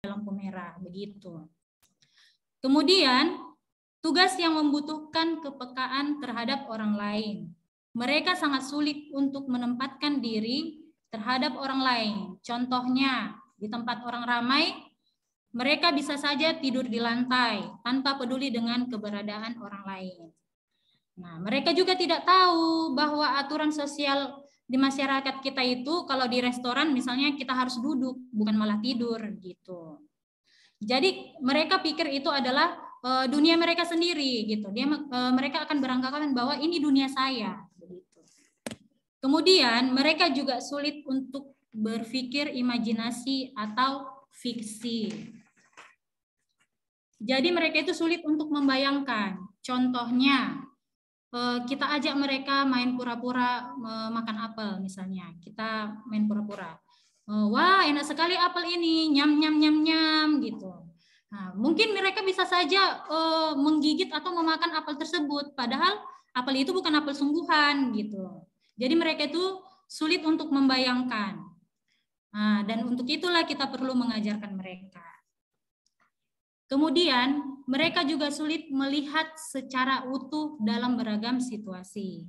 lampu merah, begitu. Kemudian, tugas yang membutuhkan kepekaan terhadap orang lain. Mereka sangat sulit untuk menempatkan diri terhadap orang lain. Contohnya, di tempat orang ramai, mereka bisa saja tidur di lantai tanpa peduli dengan keberadaan orang lain. Nah, mereka juga tidak tahu bahwa aturan sosial di masyarakat kita itu kalau di restoran misalnya kita harus duduk, bukan malah tidur gitu. Jadi mereka pikir itu adalah dunia mereka sendiri gitu. Mereka akan beranggapan bahwa ini dunia saya. Begitu. Kemudian mereka juga sulit untuk berpikir imajinasi atau fiksi. Jadi mereka itu sulit untuk membayangkan. Contohnya, kita ajak mereka main pura-pura makan apel misalnya. Kita main pura-pura. Wah, enak sekali apel ini, nyam nyam nyam nyam gitu. Nah, mungkin mereka bisa saja menggigit atau memakan apel tersebut, padahal apel itu bukan apel sungguhan gitu. Jadi mereka itu sulit untuk membayangkan. Nah, dan untuk itulah kita perlu mengajarkan mereka. Kemudian, mereka juga sulit melihat secara utuh dalam beragam situasi.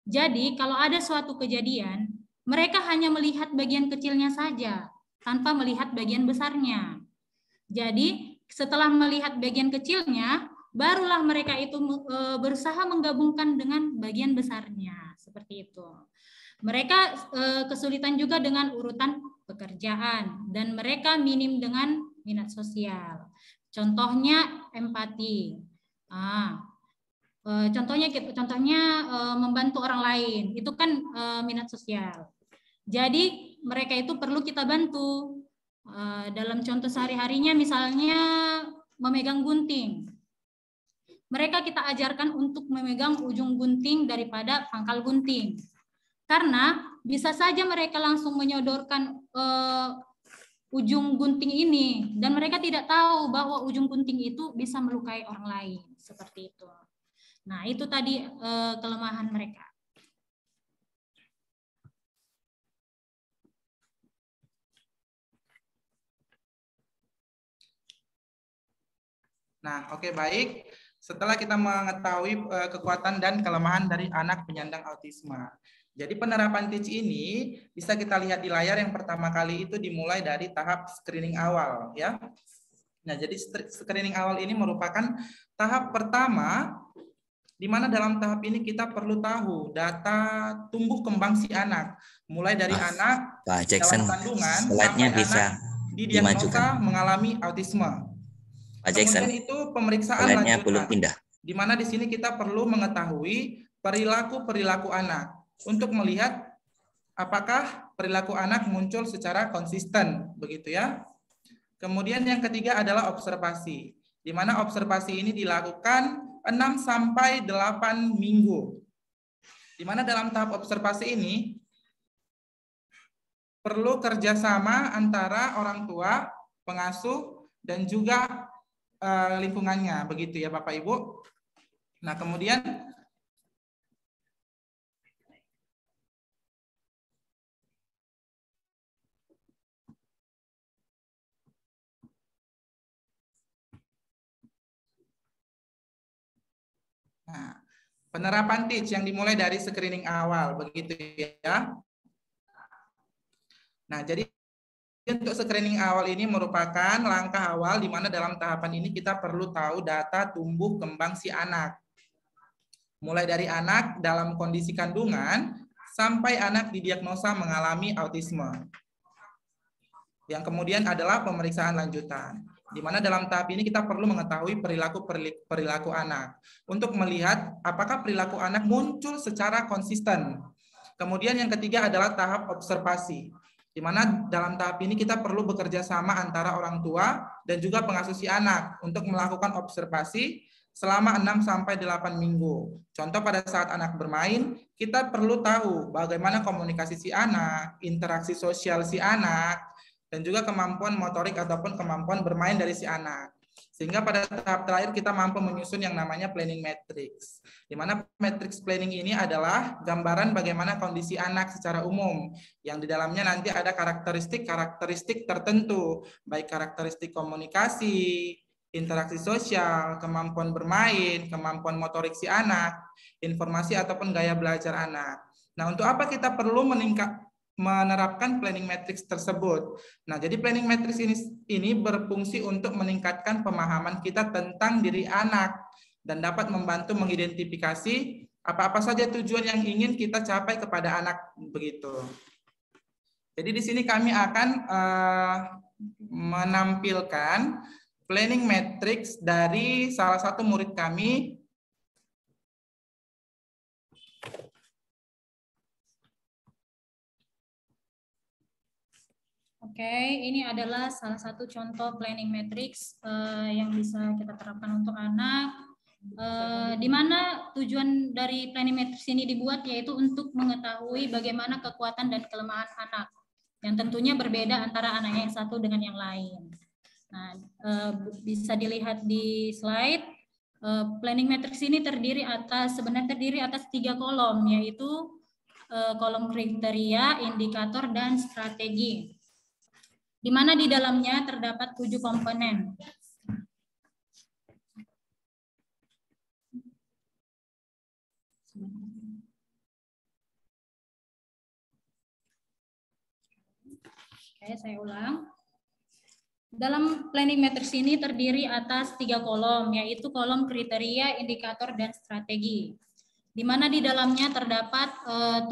Jadi, kalau ada suatu kejadian, mereka hanya melihat bagian kecilnya saja, tanpa melihat bagian besarnya. Jadi, setelah melihat bagian kecilnya, barulah mereka itu berusaha menggabungkan dengan bagian besarnya. Seperti itu. Mereka kesulitan juga dengan urutan pekerjaan, dan mereka minim dengan minat sosial. Contohnya empati. Contohnya membantu orang lain. Itu kan minat sosial. Jadi mereka itu perlu kita bantu. Dalam contoh sehari-harinya misalnya memegang gunting. Mereka kita ajarkan untuk memegang ujung gunting daripada pangkal gunting. Karena bisa saja mereka langsung menyodorkan ujung gunting ini dan mereka tidak tahu bahwa ujung gunting itu bisa melukai orang lain, seperti itu. Nah, itu tadi kelemahan mereka. Nah, oke, baik. Setelah kita mengetahui kekuatan dan kelemahan dari anak penyandang autisme. Jadi penerapan TEACH ini bisa kita lihat di layar. Yang pertama kali itu dimulai dari tahap screening awal, ya. Nah, jadi screening awal ini merupakan tahap pertama di mana dalam tahap ini kita perlu tahu data tumbuh kembang si anak, mulai dari anak Pak Jackson, dalam kandungan slide-nya sampai bisa anak didiagnosa mengalami autisme. Pak Jackson, kemudian itu pemeriksaan slide-nya lanjutan, belum pindah. Di mana di sini kita perlu mengetahui perilaku anak untuk melihat apakah perilaku anak muncul secara konsisten, begitu ya. Kemudian yang ketiga adalah observasi, di mana observasi ini dilakukan 6 sampai 8 minggu. Di mana dalam tahap observasi ini perlu kerjasama antara orang tua, pengasuh, dan juga lingkungannya, begitu ya Bapak Ibu. Nah, kemudian penerapan TEACH yang dimulai dari screening awal, begitu ya. Nah, jadi untuk screening awal ini merupakan langkah awal di mana dalam tahapan ini kita perlu tahu data tumbuh kembang si anak. Mulai dari anak dalam kondisi kandungan sampai anak didiagnosa mengalami autisme. Yang kemudian adalah pemeriksaan lanjutan, di mana dalam tahap ini kita perlu mengetahui perilaku anak untuk melihat apakah perilaku anak muncul secara konsisten. Kemudian yang ketiga adalah tahap observasi, di mana dalam tahap ini kita perlu bekerja sama antara orang tua dan juga pengasuh si anak untuk melakukan observasi selama 6 sampai 8 minggu. Contoh pada saat anak bermain, kita perlu tahu bagaimana komunikasi si anak, interaksi sosial si anak, dan juga kemampuan motorik ataupun kemampuan bermain dari si anak. Sehingga pada tahap terakhir kita mampu menyusun yang namanya planning matrix. Di mana matrix planning ini adalah gambaran bagaimana kondisi anak secara umum, yang di dalamnya nanti ada karakteristik tertentu, baik karakteristik komunikasi, interaksi sosial, kemampuan bermain, kemampuan motorik si anak, informasi ataupun gaya belajar anak. Nah, untuk apa kita perlu menerapkan planning matrix tersebut? Nah, jadi planning matrix ini berfungsi untuk meningkatkan pemahaman kita tentang diri anak dan dapat membantu mengidentifikasi apa-apa saja tujuan yang ingin kita capai kepada anak begitu. Jadi di sini kami akan menampilkan planning matrix dari salah satu murid kami. Oke, ini adalah salah satu contoh planning matrix yang bisa kita terapkan untuk anak. Di mana tujuan dari planning matrix ini dibuat yaitu untuk mengetahui bagaimana kekuatan dan kelemahan anak, yang tentunya berbeda antara anak yang satu dengan yang lain. Nah, bisa dilihat di slide. Planning matrix ini sebenarnya terdiri atas 3 kolom, yaitu kolom kriteria, indikator, dan strategi. Di mana di dalamnya terdapat 7 komponen. Oke, saya ulang. Dalam planning matrix ini terdiri atas 3 kolom, yaitu kolom kriteria, indikator, dan strategi. Di mana di dalamnya terdapat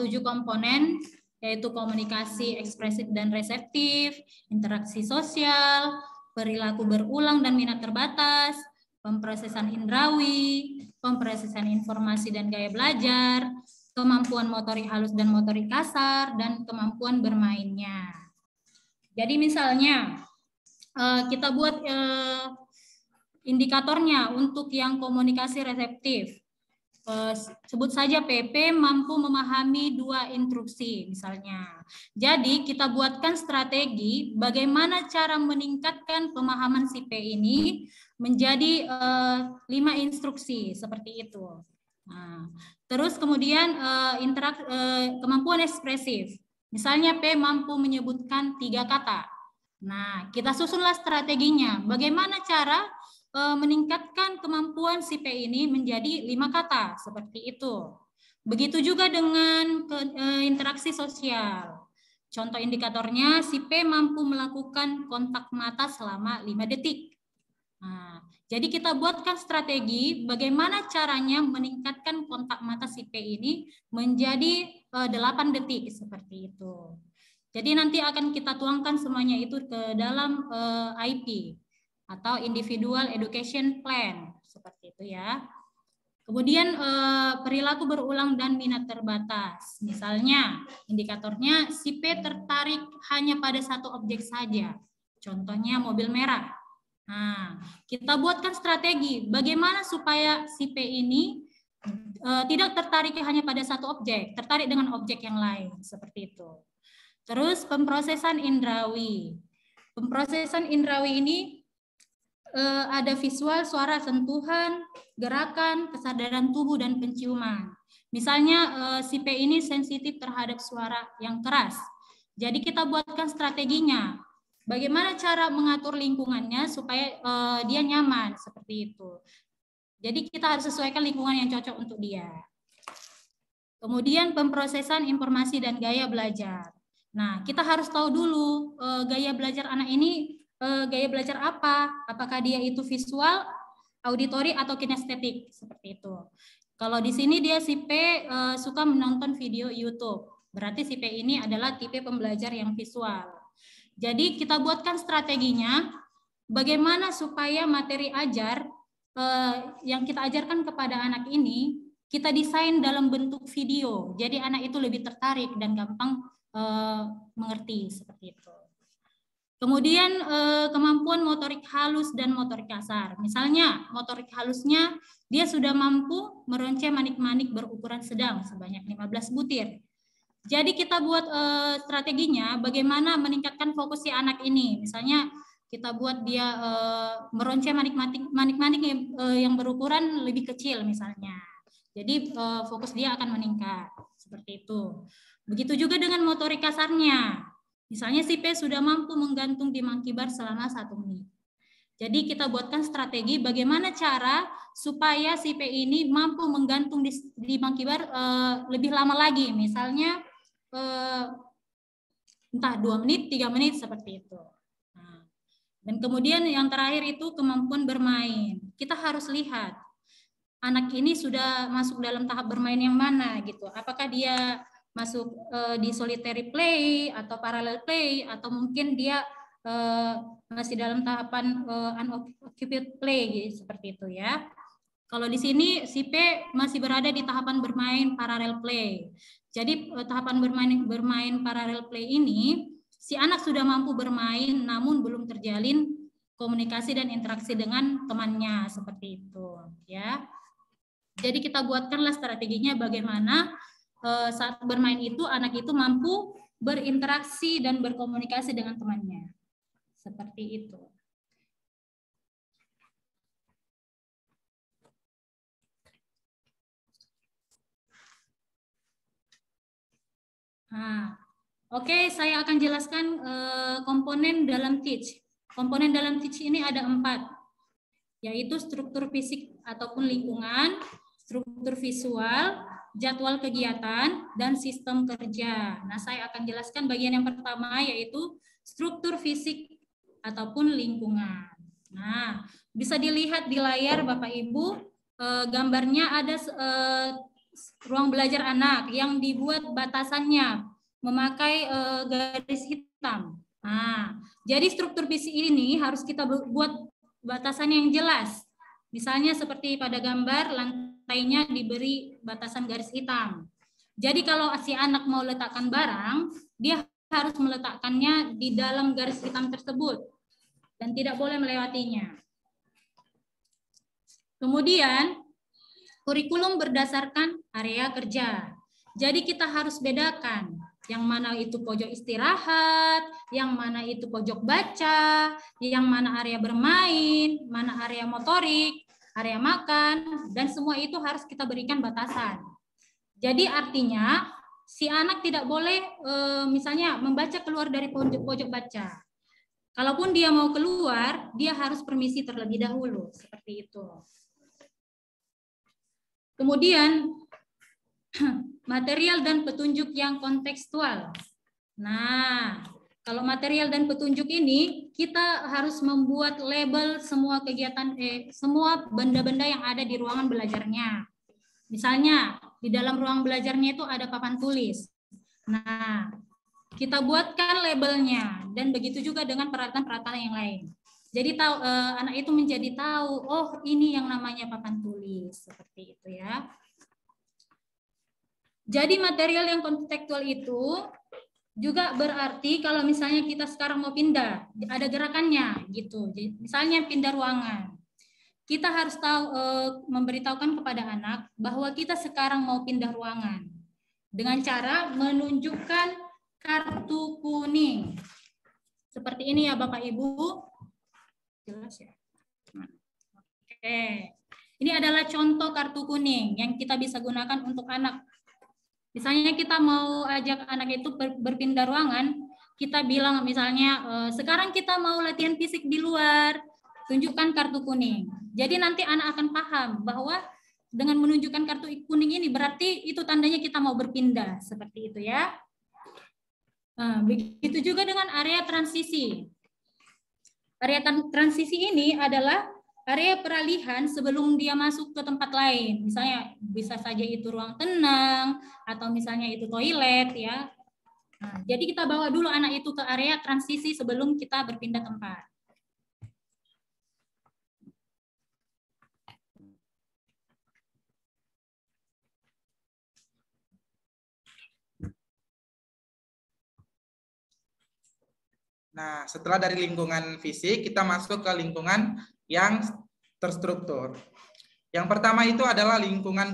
7 komponen, yaitu komunikasi ekspresif dan reseptif, interaksi sosial, perilaku berulang dan minat terbatas, pemrosesan indrawi, pemrosesan informasi dan gaya belajar, kemampuan motorik halus dan motorik kasar, dan kemampuan bermainnya. Jadi misalnya kita buat indikatornya untuk yang komunikasi reseptif. Sebut saja PP mampu memahami 2 instruksi misalnya. Jadi kita buatkan strategi bagaimana cara meningkatkan pemahaman si P ini menjadi 5 instruksi seperti itu. Nah, terus kemudian kemampuan ekspresif. Misalnya P mampu menyebutkan 3 kata. Nah, kita susunlah strateginya. Bagaimana cara meningkatkan kemampuan si P ini menjadi 5 kata, seperti itu. Begitu juga dengan interaksi sosial. Contoh indikatornya, si P mampu melakukan kontak mata selama 5 detik. Nah, jadi kita buatkan strategi bagaimana caranya meningkatkan kontak mata si P ini menjadi 8 detik, seperti itu. Jadi nanti akan kita tuangkan semuanya itu ke dalam IP atau Individual Education Plan, seperti itu ya. Kemudian perilaku berulang dan minat terbatas. Misalnya indikatornya si P tertarik hanya pada satu objek saja. Contohnya mobil merah. Nah, kita buatkan strategi bagaimana supaya si P ini tidak tertarik hanya pada satu objek, tertarik dengan objek yang lain, seperti itu. Terus pemrosesan indrawi. Pemrosesan indrawi ini ada visual, suara, sentuhan, gerakan, kesadaran tubuh, dan penciuman. Misalnya si P ini sensitif terhadap suara yang keras. Jadi kita buatkan strateginya. Bagaimana cara mengatur lingkungannya supaya dia nyaman, seperti itu. Jadi kita harus sesuaikan lingkungan yang cocok untuk dia. Kemudian pemrosesan informasi dan gaya belajar. Nah, kita harus tahu dulu gaya belajar anak ini gaya belajar apa? Apakah dia itu visual, auditori, atau kinestetik, seperti itu. Kalau di sini dia si P suka menonton video YouTube. Berarti si P ini adalah tipe pembelajar yang visual. Jadi kita buatkan strateginya bagaimana supaya materi ajar yang kita ajarkan kepada anak ini kita desain dalam bentuk video. Jadi anak itu lebih tertarik dan gampang mengerti, seperti itu. Kemudian kemampuan motorik halus dan motorik kasar. Misalnya motorik halusnya dia sudah mampu meronceh manik-manik berukuran sedang sebanyak 15 butir. Jadi kita buat strateginya bagaimana meningkatkan fokus si anak ini. Misalnya kita buat dia meronce manik-manik yang berukuran lebih kecil misalnya. Jadi fokus dia akan meningkat seperti itu. Begitu juga dengan motorik kasarnya. Misalnya si P sudah mampu menggantung di monkey bar selama 1 menit. Jadi kita buatkan strategi bagaimana cara supaya si P ini mampu menggantung di monkey bar lebih lama lagi. Misalnya entah 2 menit, 3 menit seperti itu. Nah, dan kemudian yang terakhir itu kemampuan bermain. Kita harus lihat anak ini sudah masuk dalam tahap bermain yang mana gitu. Apakah dia masuk di solitary play atau parallel play, atau mungkin dia masih dalam tahapan unoccupied play gitu, seperti itu ya. Kalau di sini si P masih berada di tahapan bermain parallel play. Jadi tahapan bermain parallel play ini si anak sudah mampu bermain namun belum terjalin komunikasi dan interaksi dengan temannya seperti itu ya. Jadi kita buatkanlah strateginya bagaimana saat bermain itu anak itu mampu berinteraksi dan berkomunikasi dengan temannya. Seperti itu. Nah, oke, saya akan jelaskan komponen dalam teach. Komponen dalam teach ini ada 4, yaitu struktur fisik ataupun lingkungan, struktur visual, jadwal kegiatan, dan sistem kerja. Nah, saya akan jelaskan bagian yang pertama, yaitu struktur fisik ataupun lingkungan. Nah, bisa dilihat di layar Bapak Ibu, gambarnya ada ruang belajar anak yang dibuat batasannya memakai garis hitam. Nah, jadi struktur fisik ini harus kita buat batasannya yang jelas. Misalnya seperti pada gambar, lantainya diberi batasan garis hitam. Jadi kalau si anak mau letakkan barang, dia harus meletakkannya di dalam garis hitam tersebut dan tidak boleh melewatinya. Kemudian, kurikulum berdasarkan area kerja. Jadi kita harus bedakan yang mana itu pojok istirahat, yang mana itu pojok baca, yang mana area bermain, mana area motorik, area makan, dan semua itu harus kita berikan batasan. Jadi artinya si anak tidak boleh misalnya membaca keluar dari pojok baca. Kalaupun dia mau keluar, dia harus permisi terlebih dahulu, seperti itu. Kemudian material dan petunjuk yang kontekstual. Nah, kalau material dan petunjuk ini kita harus membuat label semua kegiatan semua benda-benda yang ada di ruangan belajarnya. Misalnya di dalam ruang belajarnya itu ada papan tulis. Nah, kita buatkan labelnya dan begitu juga dengan peralatan-peralatan yang lain. Jadi anak itu menjadi tahu, oh ini yang namanya papan tulis, seperti itu ya. Jadi material yang kontekstual itu juga berarti kalau misalnya kita sekarang mau pindah, ada gerakannya gitu. Jadi, misalnya pindah ruangan, kita harus tahu memberitahukan kepada anak bahwa kita sekarang mau pindah ruangan dengan cara menunjukkan kartu kuning. Seperti ini ya Bapak Ibu. Jelas ya. Oke. Ini adalah contoh kartu kuning yang kita bisa gunakan untuk anak. Misalnya kita mau ajak anak itu berpindah ruangan, kita bilang misalnya sekarang kita mau latihan fisik di luar, tunjukkan kartu kuning. Jadi nanti anak akan paham bahwa dengan menunjukkan kartu kuning ini berarti itu tandanya kita mau berpindah, seperti itu ya. Nah, begitu juga dengan area transisi. Area transisi ini adalah area peralihan sebelum dia masuk ke tempat lain. Misalnya bisa saja itu ruang tenang atau misalnya itu toilet ya. Nah, jadi kita bawa dulu anak itu ke area transisi sebelum kita berpindah tempat. Nah, setelah dari lingkungan fisik, kita masuk ke lingkungan yang terstruktur. Yang pertama itu adalah lingkungan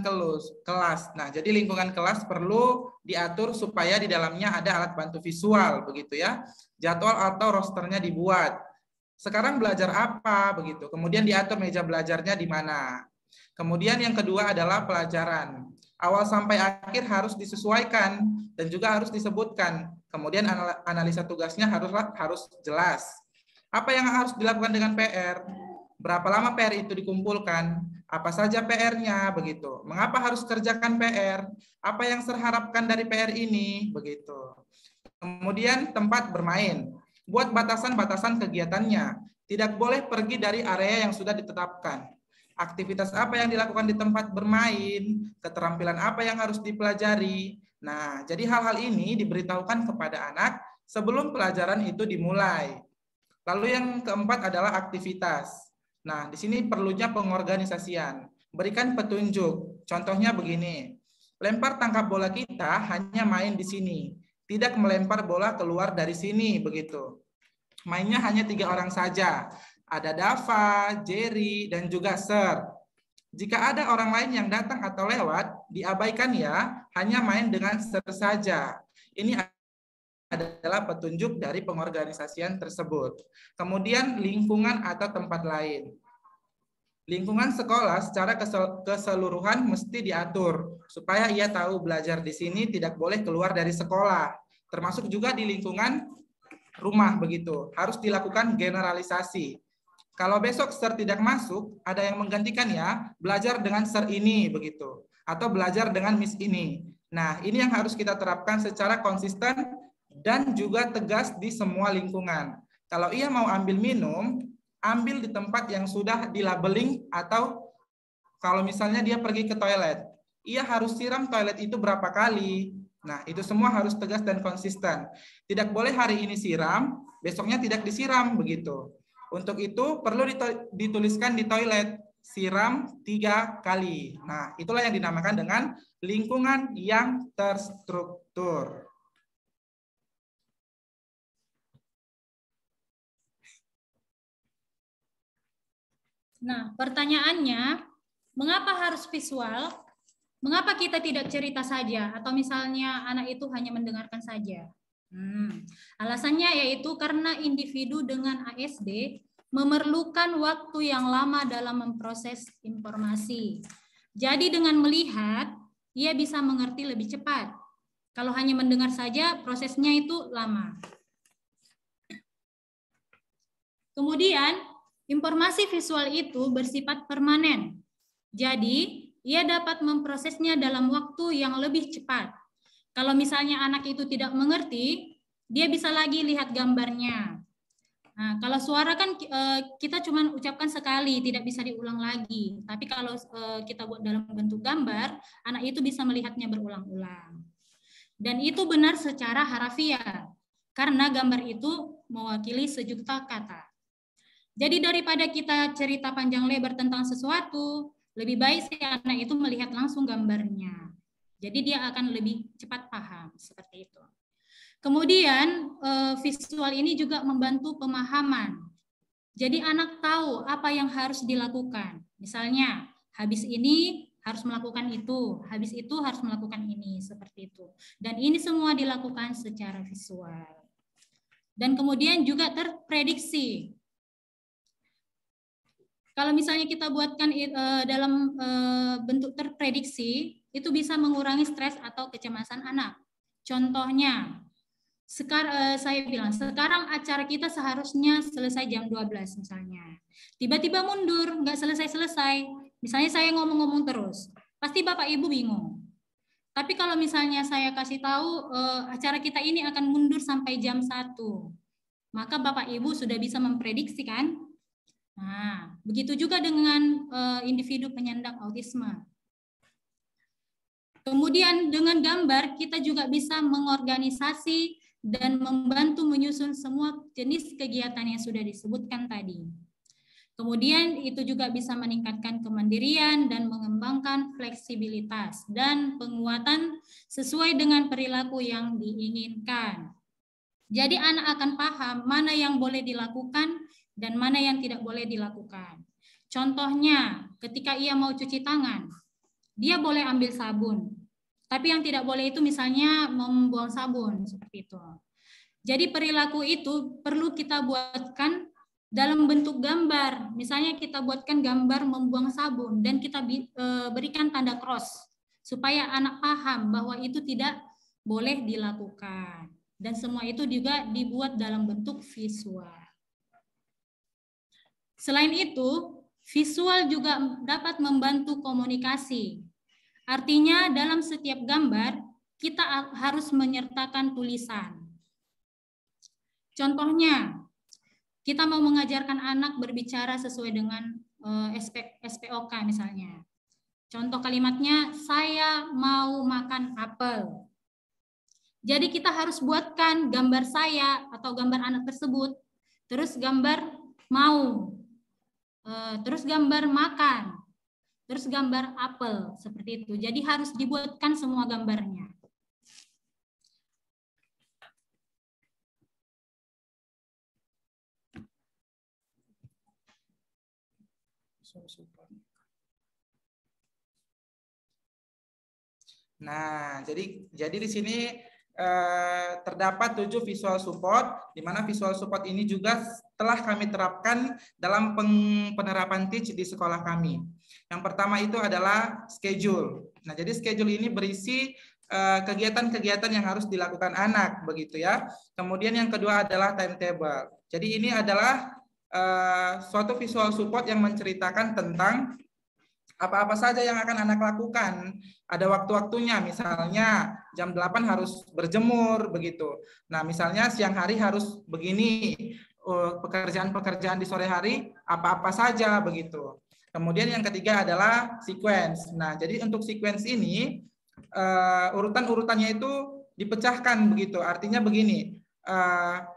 kelas. Nah, jadi lingkungan kelas perlu diatur supaya di dalamnya ada alat bantu visual, begitu ya. Jadwal atau rosternya dibuat. sekarang belajar apa begitu. Kemudian diatur meja belajarnya di mana. Kemudian yang kedua adalah pelajaran. Awal sampai akhir harus disesuaikan dan juga harus disebutkan. Kemudian analisa tugasnya harus jelas. Apa yang harus dilakukan dengan PR? Berapa lama PR itu dikumpulkan? Apa saja PR-nya begitu? Mengapa harus kerjakan PR? Apa yang saya harapkan dari PR ini begitu. Kemudian tempat bermain. Buat batasan-batasan kegiatannya. Tidak boleh pergi dari area yang sudah ditetapkan. Aktivitas apa yang dilakukan di tempat bermain, keterampilan apa yang harus dipelajari. Nah, jadi hal-hal ini diberitahukan kepada anak sebelum pelajaran itu dimulai. Lalu yang keempat adalah aktivitas. Nah, di sini perlunya pengorganisasian. Berikan petunjuk. Contohnya begini. Lempar tangkap bola kita hanya main di sini. Tidak melempar bola keluar dari sini, begitu. Mainnya hanya 3 orang saja. Ada Dava, Jerry, dan juga Sir. Jika ada orang lain yang datang atau lewat, diabaikan ya, hanya main dengan Sir saja. Ini adalah petunjuk dari pengorganisasian tersebut. Kemudian lingkungan atau tempat lain. Lingkungan sekolah secara keseluruhan mesti diatur supaya ia tahu belajar di sini tidak boleh keluar dari sekolah. Termasuk juga di lingkungan rumah begitu. Harus dilakukan generalisasi. Kalau besok Sir tidak masuk, ada yang menggantikan ya, belajar dengan Sir ini begitu. Atau belajar dengan Miss ini. Nah, ini yang harus kita terapkan secara konsisten dan juga tegas di semua lingkungan. Kalau ia mau ambil minum, ambil di tempat yang sudah dilabeling, atau kalau misalnya dia pergi ke toilet, ia harus siram toilet itu berapa kali. Nah, itu semua harus tegas dan konsisten. Tidak boleh hari ini siram, besoknya tidak disiram begitu. Untuk itu perlu dituliskan di toilet, siram 3 kali. Nah, itulah yang dinamakan dengan lingkungan yang terstruktur. Nah, pertanyaannya, mengapa harus visual? Mengapa kita tidak cerita saja? Atau misalnya anak itu hanya mendengarkan saja? Alasannya yaitu karena individu dengan ASD memerlukan waktu yang lama dalam memproses informasi. Jadi dengan melihat, ia bisa mengerti lebih cepat. Kalau hanya mendengar saja, prosesnya itu lama. Kemudian, informasi visual itu bersifat permanen. Jadi, ia dapat memprosesnya dalam waktu yang lebih cepat. Kalau misalnya anak itu tidak mengerti, dia bisa lagi lihat gambarnya. Nah, kalau suara kan kita cuma ucapkan sekali, tidak bisa diulang lagi. Tapi kalau kita buat dalam bentuk gambar, anak itu bisa melihatnya berulang-ulang. Dan itu benar secara harafiah, karena gambar itu mewakili sejuta kata. Jadi daripada kita cerita panjang lebar tentang sesuatu, lebih baik si anak itu melihat langsung gambarnya. Jadi dia akan lebih cepat paham, seperti itu. Kemudian visual ini juga membantu pemahaman. Jadi anak tahu apa yang harus dilakukan. Misalnya, habis ini harus melakukan itu, habis itu harus melakukan ini, seperti itu. Dan ini semua dilakukan secara visual. Dan kemudian juga terprediksi. Kalau misalnya kita buatkan dalam bentuk terprediksi, itu bisa mengurangi stres atau kecemasan anak. Contohnya, saya bilang, sekarang acara kita seharusnya selesai jam 12 misalnya. Tiba-tiba mundur, nggak selesai-selesai. Misalnya saya ngomong-ngomong terus, pasti Bapak Ibu bingung. Tapi kalau misalnya saya kasih tahu acara kita ini akan mundur sampai jam 1, maka Bapak Ibu sudah bisa memprediksi kan? Nah, begitu juga dengan individu penyandang autisme. Kemudian dengan gambar kita juga bisa mengorganisasi dan membantu menyusun semua jenis kegiatan yang sudah disebutkan tadi. Kemudian itu juga bisa meningkatkan kemandirian dan mengembangkan fleksibilitas dan penguatan sesuai dengan perilaku yang diinginkan. Jadi anak akan paham mana yang boleh dilakukan dan mana yang tidak boleh dilakukan. Contohnya, ketika ia mau cuci tangan, dia boleh ambil sabun. Tapi yang tidak boleh itu misalnya membuang sabun, seperti itu. Jadi perilaku itu perlu kita buatkan dalam bentuk gambar. Misalnya kita buatkan gambar membuang sabun dan kita berikan tanda cross supaya anak paham bahwa itu tidak boleh dilakukan. Dan semua itu juga dibuat dalam bentuk visual. Selain itu, visual juga dapat membantu komunikasi. Artinya dalam setiap gambar kita harus menyertakan tulisan. Contohnya, kita mau mengajarkan anak berbicara sesuai dengan SPOK misalnya. Contoh kalimatnya, saya mau makan apel. Jadi kita harus buatkan gambar saya atau gambar anak tersebut, terus gambar mau, terus gambar makan, terus gambar apel, seperti itu. Jadi harus dibuatkan semua gambarnya. Nah, jadi di sini terdapat 7 visual support, di mana visual support ini juga telah kami terapkan dalam penerapan teach di sekolah kami. Yang pertama itu adalah schedule. Nah, jadi schedule ini berisi kegiatan-kegiatan yang harus dilakukan anak, begitu ya. Kemudian yang kedua adalah timetable. Jadi ini adalah suatu visual support yang menceritakan tentang apa-apa saja yang akan anak lakukan. Ada waktu-waktunya, misalnya jam 8 harus berjemur, begitu. Nah, misalnya siang hari harus begini, pekerjaan-pekerjaan di sore hari, apa-apa saja, begitu. Kemudian yang ketiga adalah sequence. Nah, jadi untuk sequence ini, urutan-urutannya itu dipecahkan, begitu. Artinya begini,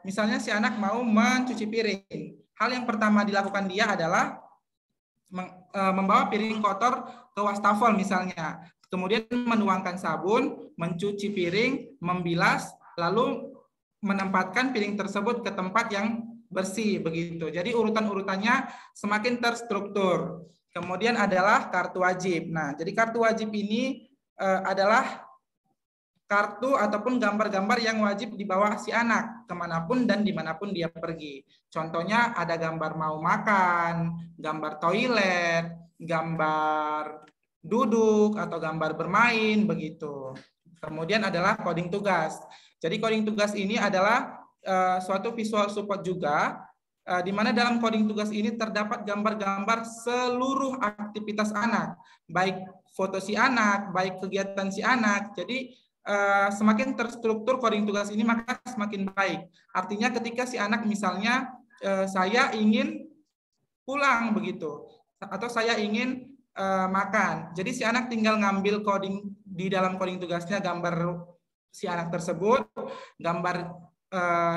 misalnya si anak mau mencuci piring. Hal yang pertama dilakukan dia adalah membawa piring kotor ke wastafel misalnya, kemudian menuangkan sabun, mencuci piring, membilas, lalu menempatkan piring tersebut ke tempat yang bersih, begitu. Jadi urutan-urutannya semakin terstruktur. Kemudian adalah kartu wajib. Nah, jadi kartu wajib ini adalah kartu ataupun gambar-gambar yang wajib dibawa si anak kemanapun dan dimanapun dia pergi. Contohnya ada gambar mau makan, gambar toilet, gambar duduk atau gambar bermain, begitu. Kemudian adalah coding tugas. Jadi coding tugas ini adalah suatu visual support juga, di mana dalam coding tugas ini terdapat gambar-gambar seluruh aktivitas anak, baik foto si anak, baik kegiatan si anak. Jadi semakin terstruktur coding tugas ini maka semakin baik. Artinya ketika si anak misalnya saya ingin pulang begitu, atau saya ingin makan. Jadi si anak tinggal ngambil coding di dalam coding tugasnya gambar si anak tersebut, gambar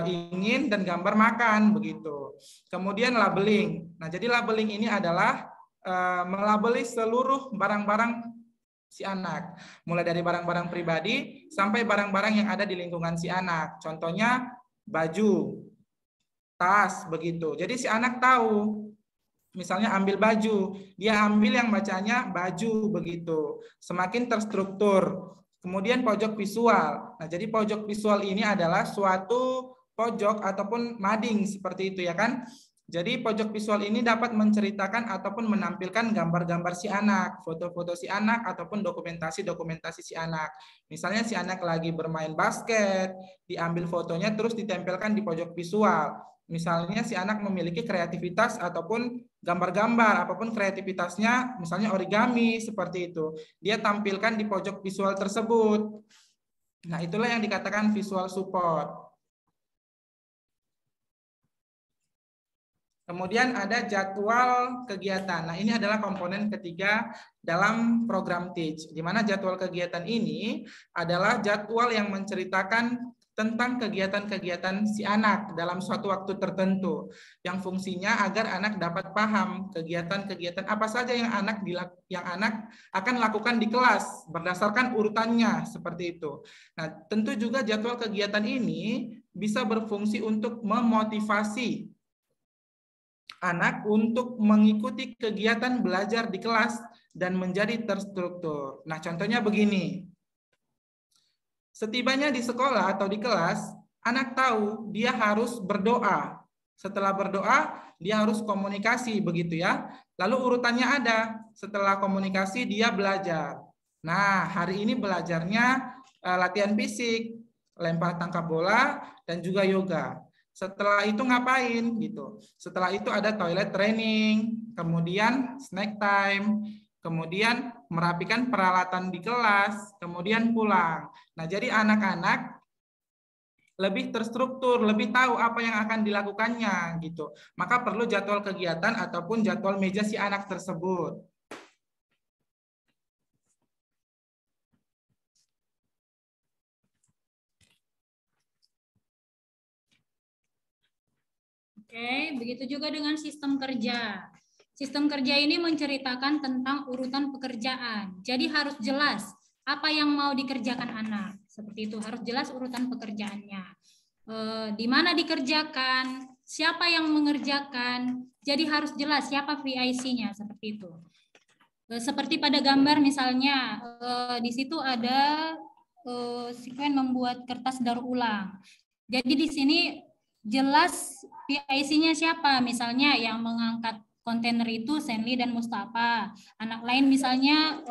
ingin dan gambar makan begitu. Kemudian labeling. Nah, jadi labeling ini adalah melabeli seluruh barang-barang si anak, mulai dari barang-barang pribadi sampai barang-barang yang ada di lingkungan si anak. Contohnya baju, tas, begitu. Jadi si anak tahu, misalnya ambil baju, dia ambil yang bacanya baju, begitu. Semakin terstruktur. Kemudian pojok visual. Nah, jadi pojok visual ini adalah suatu pojok ataupun mading seperti itu ya kan. Jadi pojok visual ini dapat menceritakan ataupun menampilkan gambar-gambar si anak, foto-foto si anak, ataupun dokumentasi-dokumentasi si anak. Misalnya si anak lagi bermain basket, diambil fotonya terus ditempelkan di pojok visual. Misalnya si anak memiliki kreativitas ataupun gambar-gambar, apapun kreativitasnya, misalnya origami, seperti itu. Dia tampilkan di pojok visual tersebut. Nah, itulah yang dikatakan visual support. Kemudian ada jadwal kegiatan. Nah, ini adalah komponen ketiga dalam program Teach, di mana jadwal kegiatan ini adalah jadwal yang menceritakan tentang kegiatan-kegiatan si anak dalam suatu waktu tertentu, yang fungsinya agar anak dapat paham kegiatan-kegiatan apa saja yang anak akan lakukan di kelas berdasarkan urutannya, seperti itu. Nah, tentu juga jadwal kegiatan ini bisa berfungsi untuk memotivasi anak untuk mengikuti kegiatan belajar di kelas dan menjadi terstruktur. Nah, contohnya begini. Setibanya di sekolah atau di kelas, anak tahu dia harus berdoa. Setelah berdoa, dia harus komunikasi, begitu ya. Lalu urutannya ada, setelah komunikasi dia belajar. Nah, hari ini belajarnya latihan fisik, lempar tangkap bola, dan juga yoga. Setelah itu ngapain gitu? Setelah itu ada toilet training, kemudian snack time, kemudian merapikan peralatan di kelas, kemudian pulang. Nah, jadi anak-anak lebih terstruktur, lebih tahu apa yang akan dilakukannya gitu. Maka perlu jadwal kegiatan ataupun jadwal meja si anak tersebut. Oke, begitu juga dengan sistem kerja. Sistem kerja ini menceritakan tentang urutan pekerjaan. Jadi harus jelas apa yang mau dikerjakan anak. Seperti itu, harus jelas urutan pekerjaannya. Di mana dikerjakan, siapa yang mengerjakan. Jadi harus jelas siapa PIC-nya, seperti itu. Seperti pada gambar misalnya, di situ ada sekuen membuat kertas daur ulang. Jadi di sini jelas PIC-nya siapa, misalnya yang mengangkat kontainer itu Senli dan Mustafa. Anak lain misalnya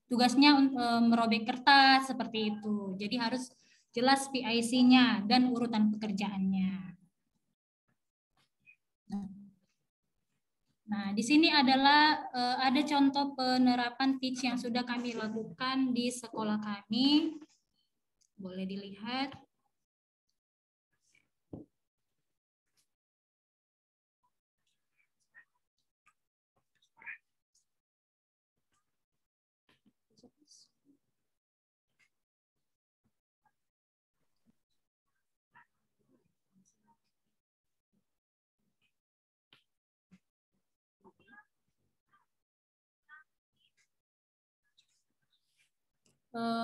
tugasnya merobek kertas, seperti itu. Jadi harus jelas PIC-nya dan urutan pekerjaannya. Nah, di sini adalah ada contoh penerapan teach yang sudah kami lakukan di sekolah kami. Boleh dilihat.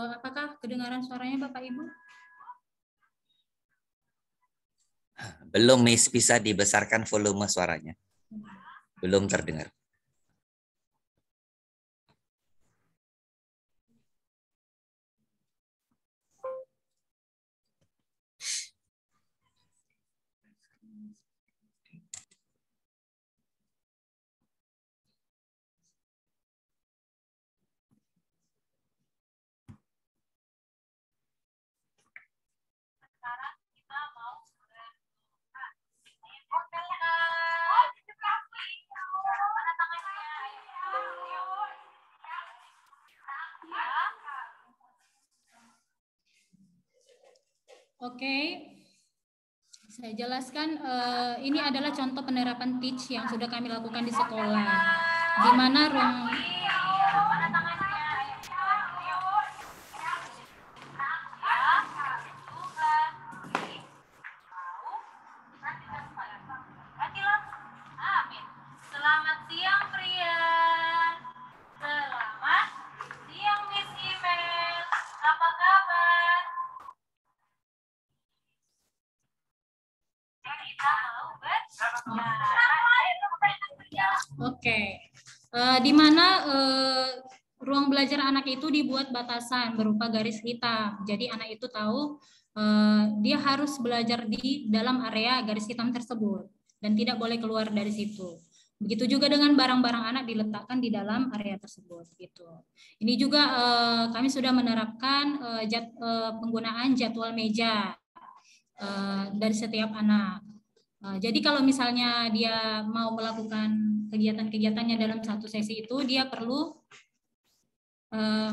Apakah kedengaran suaranya Bapak Ibu? Belum, Miss. Bisa dibesarkan volume suaranya. Belum terdengar. Oke, saya jelaskan. Ini adalah contoh penerapan teach yang sudah kami lakukan di sekolah, di mana ruang Selamat siang, Prian. Selamat siang, Miss Imel. Apa kabar? Kita mau Oke, di mana ruang belajar anak itu dibuat batasan berupa garis hitam. Jadi anak itu tahu dia harus belajar di dalam area garis hitam tersebut dan tidak boleh keluar dari situ. Begitu juga dengan barang-barang anak diletakkan di dalam area tersebut. Gitu. Ini juga kami sudah menerapkan penggunaan jadwal meja dari setiap anak. Jadi kalau misalnya dia mau melakukan kegiatan-kegiatannya dalam satu sesi itu, dia perlu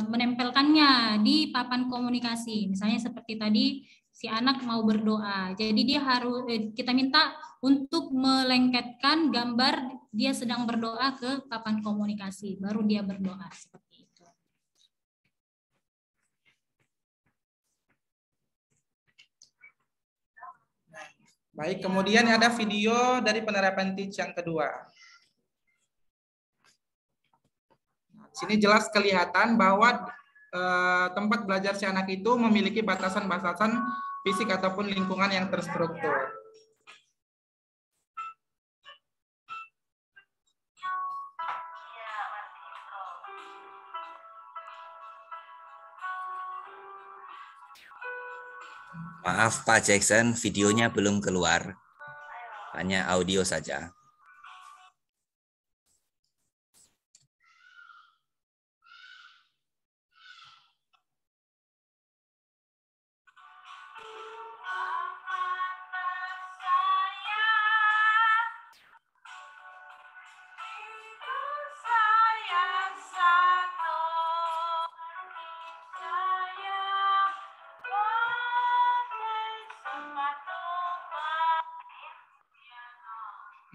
menempelkannya di papan komunikasi. Misalnya seperti tadi, si anak mau berdoa. Jadi dia harus kita minta untuk melengketkan gambar dia sedang berdoa ke papan komunikasi, baru dia berdoa seperti itu. Baik, kemudian ada video dari penerapan teach yang kedua. Sini jelas kelihatan bahwa tempat belajar si anak itu memiliki batasan-batasan fisik ataupun lingkungan yang terstruktur. Maaf Pak Jackson, videonya belum keluar. hanya audio saja.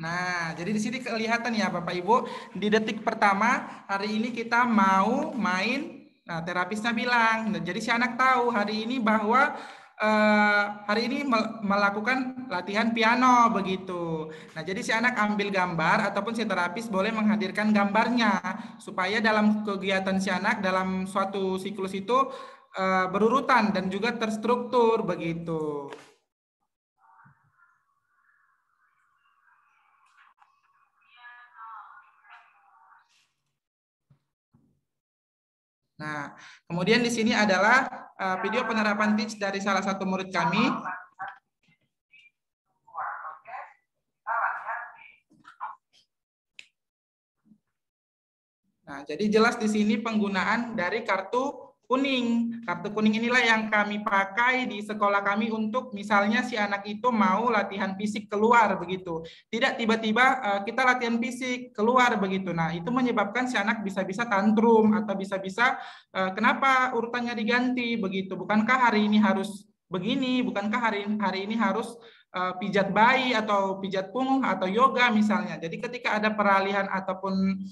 Nah, jadi di sini kelihatan ya Bapak Ibu, di detik pertama hari ini kita mau main, nah terapisnya bilang, nah, jadi si anak tahu hari ini bahwa hari ini melakukan latihan piano begitu. Nah, jadi si anak ambil gambar ataupun si terapis boleh menghadirkan gambarnya supaya dalam kegiatan si anak dalam suatu siklus itu berurutan dan juga terstruktur begitu. Nah, kemudian di sini adalah video penerapan teach dari salah satu murid kami. Nah, jadi jelas di sini penggunaan dari kartu kuning. Kartu kuning inilah yang kami pakai di sekolah kami untuk misalnya si anak itu mau latihan fisik keluar begitu. Tidak tiba-tiba kita latihan fisik keluar begitu. Nah, itu menyebabkan si anak bisa-bisa tantrum atau bisa-bisa kenapa urutannya diganti begitu. Bukankah hari ini harus begini? Bukankah hari ini harus pijat bayi atau pijat punggung atau yoga misalnya. Jadi ketika ada peralihan ataupun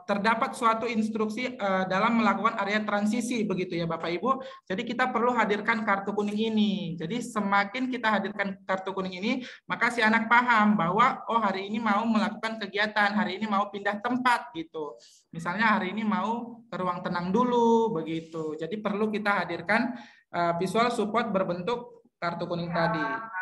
terdapat suatu instruksi dalam melakukan area transisi begitu ya Bapak Ibu. Jadi kita perlu hadirkan kartu kuning ini. Jadi semakin kita hadirkan kartu kuning ini, maka si anak paham bahwa oh hari ini mau melakukan kegiatan, hari ini mau pindah tempat gitu. Misalnya hari ini mau ke ruang tenang dulu begitu. Jadi perlu kita hadirkan visual support berbentuk kartu kuning tadi.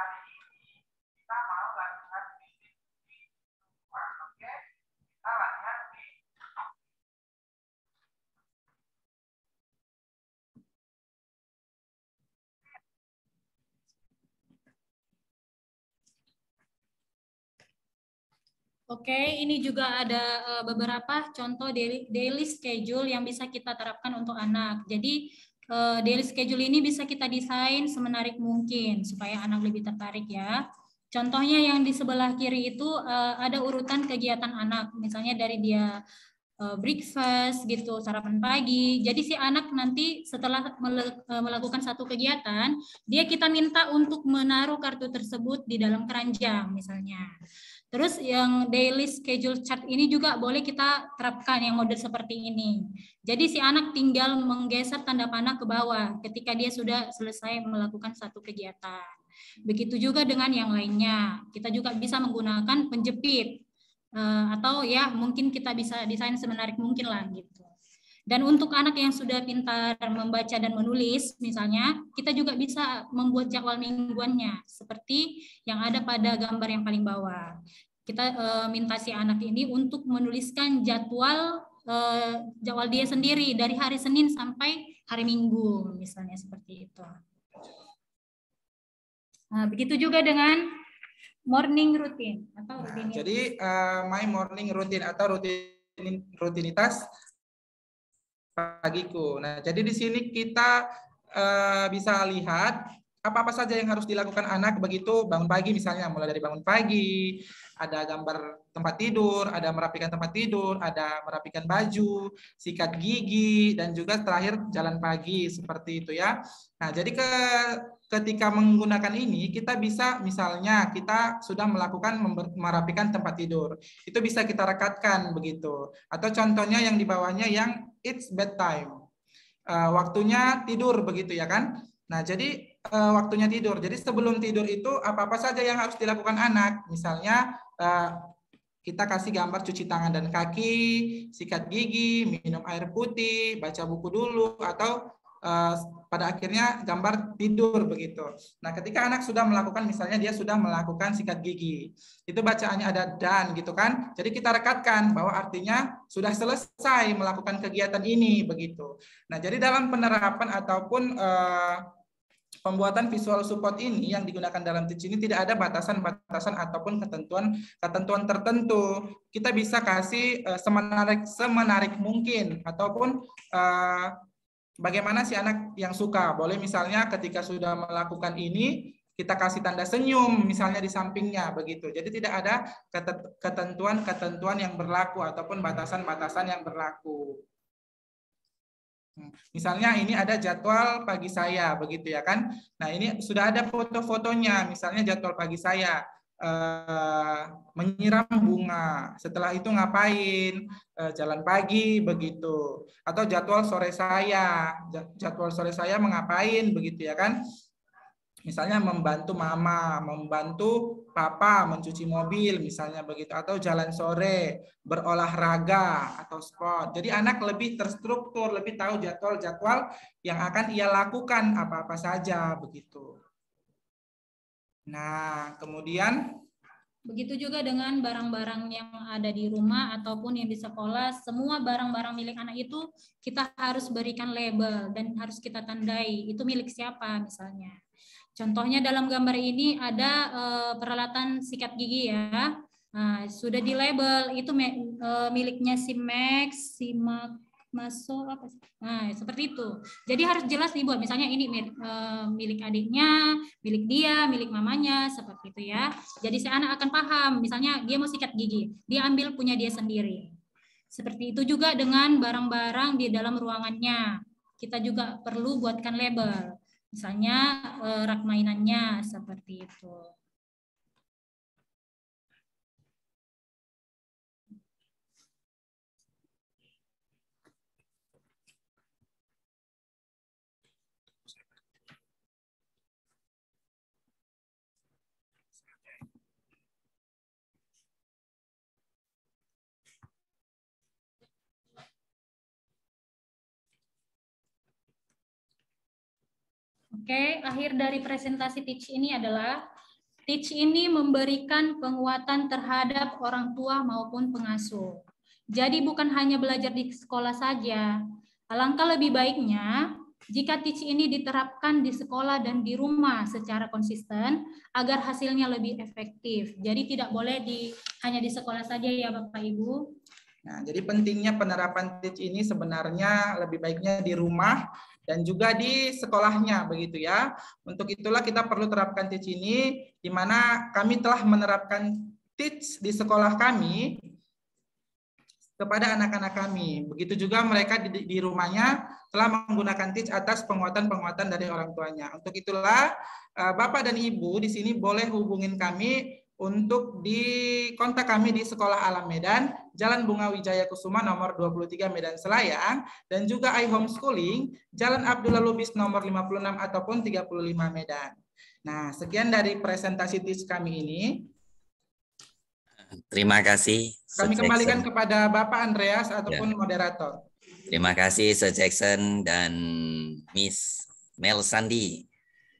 Oke, ini juga ada beberapa contoh daily schedule yang bisa kita terapkan untuk anak. Jadi daily schedule ini bisa kita desain semenarik mungkin supaya anak lebih tertarik ya. Contohnya yang di sebelah kiri itu ada urutan kegiatan anak, misalnya dari dia breakfast gitu, sarapan pagi. Jadi si anak nanti setelah melakukan satu kegiatan, kita minta untuk menaruh kartu tersebut di dalam keranjang misalnya. Terus yang daily schedule chart ini juga boleh kita terapkan yang model seperti ini. Jadi si anak tinggal menggeser tanda panah ke bawah ketika dia sudah selesai melakukan satu kegiatan. Begitu juga dengan yang lainnya. Kita juga bisa menggunakan penjepit atau ya mungkin kita bisa desain semenarik mungkin lah gitu. Dan untuk anak yang sudah pintar membaca dan menulis, misalnya, kita juga bisa membuat jadwal mingguannya, seperti yang ada pada gambar yang paling bawah. Kita minta si anak ini untuk menuliskan jadwal dia sendiri dari hari Senin sampai hari Minggu, misalnya seperti itu. Nah, begitu juga dengan morning routine atau rutinitas. Jadi my morning routine atau rutinitas pagiku. Nah, jadi di sini kita bisa lihat apa-apa saja yang harus dilakukan anak begitu bangun pagi misalnya, mulai dari bangun pagi, ada gambar tempat tidur, ada merapikan tempat tidur, ada merapikan baju, sikat gigi, dan juga terakhir jalan pagi seperti itu ya. Nah, jadi ketika menggunakan ini, kita bisa misalnya kita sudah melakukan merapikan tempat tidur. Itu bisa kita rekatkan begitu. Atau contohnya yang di bawahnya yang it's bedtime. Waktunya tidur begitu ya kan. Nah, jadi waktunya tidur. Jadi sebelum tidur itu apa-apa saja yang harus dilakukan anak. Misalnya kita kasih gambar cuci tangan dan kaki, sikat gigi, minum air putih, baca buku dulu, atau pada akhirnya gambar tidur begitu. Nah, ketika anak sudah melakukan, misalnya dia sudah melakukan sikat gigi, itu bacaannya ada dan gitu kan. Jadi kita rekatkan bahwa artinya sudah selesai melakukan kegiatan ini begitu. Nah, jadi dalam penerapan ataupun pembuatan visual support ini yang digunakan dalam Teach ini tidak ada batasan-batasan ataupun ketentuan tertentu. Kita bisa kasih semenarik mungkin, ataupun bagaimana si anak yang suka. Boleh misalnya ketika sudah melakukan ini, kita kasih tanda senyum misalnya di sampingnya begitu. Jadi tidak ada ketentuan-ketentuan yang berlaku ataupun batasan-batasan yang berlaku. Misalnya ini ada jadwal pagi saya begitu ya kan. Nah, ini sudah ada foto-fotonya. Misalnya jadwal pagi saya menyiram bunga. Setelah itu ngapain? Jalan pagi begitu. Atau jadwal sore saya. Jadwal sore saya mengapain begitu ya kan? Misalnya membantu mama, membantu papa mencuci mobil misalnya begitu, atau jalan sore, berolahraga atau sport. Jadi anak lebih terstruktur, lebih tahu jadwal-jadwal yang akan ia lakukan apa-apa saja begitu. Nah, kemudian begitu juga dengan barang-barang yang ada di rumah ataupun yang di sekolah, semua barang-barang milik anak itu kita harus berikan label dan harus kita tandai itu milik siapa misalnya. Contohnya dalam gambar ini ada peralatan sikat gigi ya. Nah, sudah di label itu miliknya si Max, si Maso apa sih? Nah, seperti itu. Jadi harus jelas dibuat. Misalnya ini milik adiknya, milik dia, milik mamanya, seperti itu ya. Jadi si anak akan paham. Misalnya dia mau sikat gigi, dia ambil punya dia sendiri. Seperti itu juga dengan barang-barang di dalam ruangannya. Kita juga perlu buatkan label. Misalnya rak mainannya seperti itu. Oke, akhir dari presentasi Teach ini adalah Teach ini memberikan penguatan terhadap orang tua maupun pengasuh. Jadi bukan hanya belajar di sekolah saja. Alangkah lebih baiknya jika Teach ini diterapkan di sekolah dan di rumah secara konsisten agar hasilnya lebih efektif. Jadi tidak boleh hanya di sekolah saja ya Bapak Ibu. Nah, jadi pentingnya penerapan Teach ini sebenarnya lebih baiknya di rumah dan juga di sekolahnya begitu ya. Untuk itulah kita perlu terapkan Teach ini, di mana kami telah menerapkan Teach di sekolah kami kepada anak-anak kami. Begitu juga mereka di rumahnya telah menggunakan Teach atas penguatan-penguatan dari orang tuanya. Untuk itulah Bapak dan Ibu di sini boleh hubungin kami untuk di kontak kami di Sekolah Alam Medan, Jalan Bunga Wijaya Kusuma nomor 23 Medan Selayang, dan juga iHomeschooling, Jalan Abdullah Lubis nomor 56 ataupun 35 Medan. Nah, sekian dari presentasi Teach kami ini. Terima kasih. Kami kembalikan kepada Bapak Andreas ataupun moderator. Terima kasih Sir Jackson dan Miss Mel Sandi.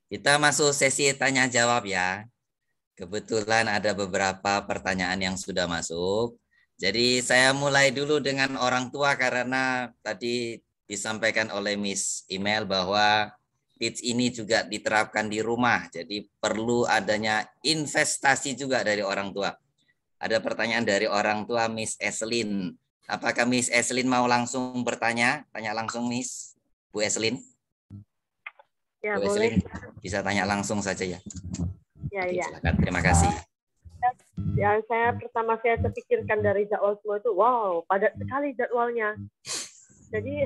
Kita masuk sesi tanya jawab ya. Kebetulan ada beberapa pertanyaan yang sudah masuk. Jadi saya mulai dulu dengan orang tua karena tadi disampaikan oleh Miss Email bahwa Teach ini juga diterapkan di rumah. Jadi perlu adanya investasi juga dari orang tua. Ada pertanyaan dari orang tua Miss Eslin. Apakah Miss Eslin mau langsung bertanya? Tanya langsung Miss Bu Eslin. Ya, Bu boleh. Eslin, bisa tanya langsung saja ya. Ya, Oke, ya. silakan. Terima kasih. Yang pertama saya terpikirkan dari jadwal semua itu, wow, padat sekali jadwalnya. Jadi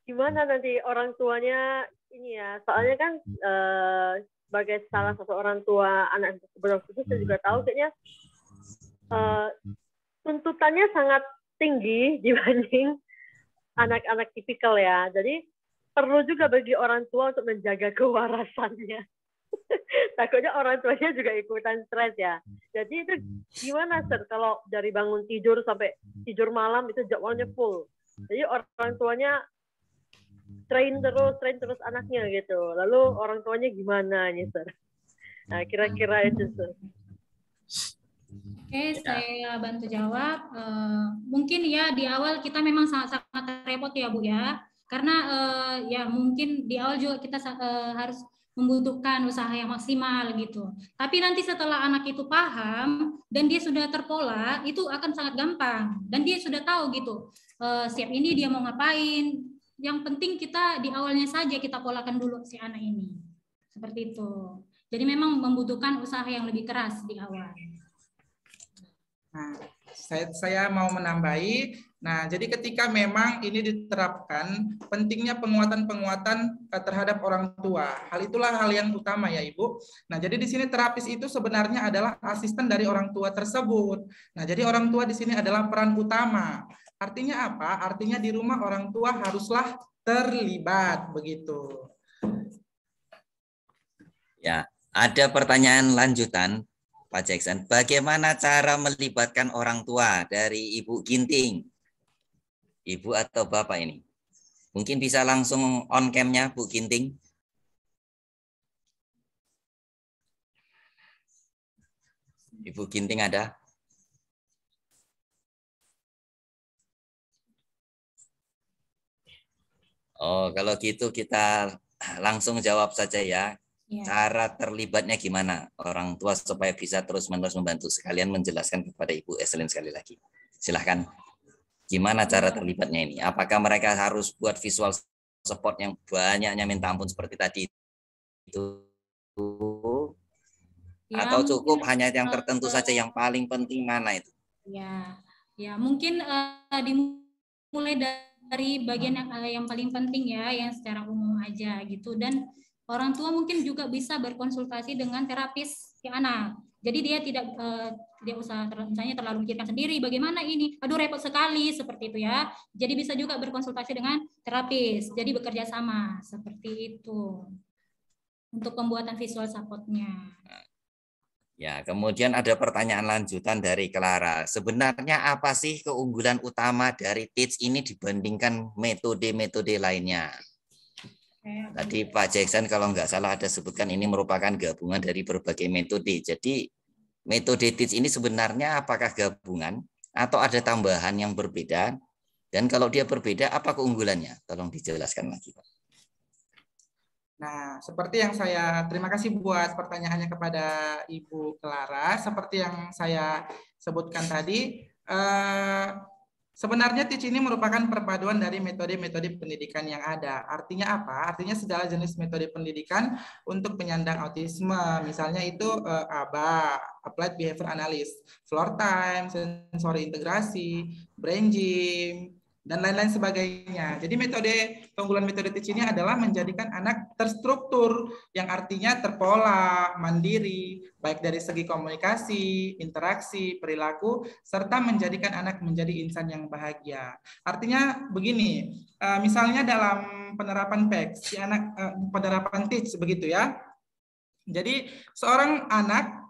gimana nanti orang tuanya ini ya? Soalnya kan sebagai salah satu orang tua anak berkebutuhan khusus, saya juga tahu kayaknya tuntutannya sangat tinggi dibanding anak-anak tipikal ya. Jadi perlu juga bagi orang tua untuk menjaga kewarasannya. Takutnya orang tuanya juga ikutan stres ya. Jadi itu gimana Sir kalau dari bangun tidur sampai tidur malam itu jadwalnya full. Jadi orang tuanya train terus anaknya gitu. Lalu orang tuanya gimana nih Sir? Nah kira-kira itu Sir. Oke, saya bantu jawab. Mungkin ya di awal kita memang sangat-sangat repot ya Bu ya. Karena ya mungkin di awal juga kita harus membutuhkan usaha yang maksimal gitu. Tapi nanti setelah anak itu paham dan dia sudah terpola, itu akan sangat gampang dan dia sudah tahu gitu. Siap ini dia mau ngapain. Yang penting kita di awalnya saja kita polakan dulu si anak ini. Seperti itu. Jadi memang membutuhkan usaha yang lebih keras di awal. Nah, saya mau menambahi. Nah, jadi ketika memang ini diterapkan, pentingnya penguatan-penguatan terhadap orang tua. Hal itulah hal yang utama ya Ibu. Nah, jadi di sini terapis itu sebenarnya adalah asisten dari orang tua tersebut. Nah, jadi orang tua di sini adalah peran utama. Artinya apa? Artinya di rumah orang tua haruslah terlibat begitu. Ya, ada pertanyaan lanjutan, Pak Jackson. Bagaimana cara melibatkan orang tua dari Ibu Ginting? Ibu atau Bapak ini? Mungkin bisa langsung on cam-nya, Bu Ginting. Ibu Ginting ada? Oh, kalau gitu kita langsung jawab saja ya. Cara terlibatnya gimana orang tua supaya bisa terus-menerus membantu, sekalian menjelaskan kepada Ibu Eselin sekali lagi. Silahkan. Gimana cara terlibatnya ini? Apakah mereka harus buat visual support yang banyaknya minta ampun seperti tadi itu? Ya, atau cukup mungkin, hanya yang tertentu saja yang paling penting mana itu? Ya mungkin dimulai dari bagian yang paling penting ya, yang secara umum aja gitu. Dan orang tua mungkin juga bisa berkonsultasi dengan terapis si anak. Jadi dia tidak usah misalnya terlalu memikirkan sendiri bagaimana ini, aduh repot sekali seperti itu ya. Jadi bisa juga berkonsultasi dengan terapis. Jadi bekerja sama seperti itu untuk pembuatan visual support-nya. Ya, kemudian ada pertanyaan lanjutan dari Clara. Sebenarnya apa sih keunggulan utama dari TEACH ini dibandingkan metode-metode lainnya? Tadi Pak Jackson kalau nggak salah ada sebutkan ini merupakan gabungan dari berbagai metode. Jadi metode TEACH ini sebenarnya apakah gabungan atau ada tambahan yang berbeda? Dan kalau dia berbeda, apa keunggulannya? Tolong dijelaskan lagi, Pak. Nah, seperti yang terima kasih buat pertanyaannya kepada Ibu Clara. Seperti yang saya sebutkan tadi, sebenarnya TEACH ini merupakan perpaduan dari metode-metode pendidikan yang ada. Artinya apa? Artinya segala jenis metode pendidikan untuk penyandang autisme. Misalnya itu ABA, Applied Behavior Analysis, Floor Time, Sensory Integrasi, Brain Gym, dan lain-lain sebagainya. Jadi keunggulan metode TEACH ini adalah menjadikan anak terstruktur, yang artinya terpola, mandiri, baik dari segi komunikasi, interaksi, perilaku, serta menjadikan anak menjadi insan yang bahagia. Artinya begini, misalnya dalam penerapan PECS, penerapan TEACH begitu ya. Jadi seorang anak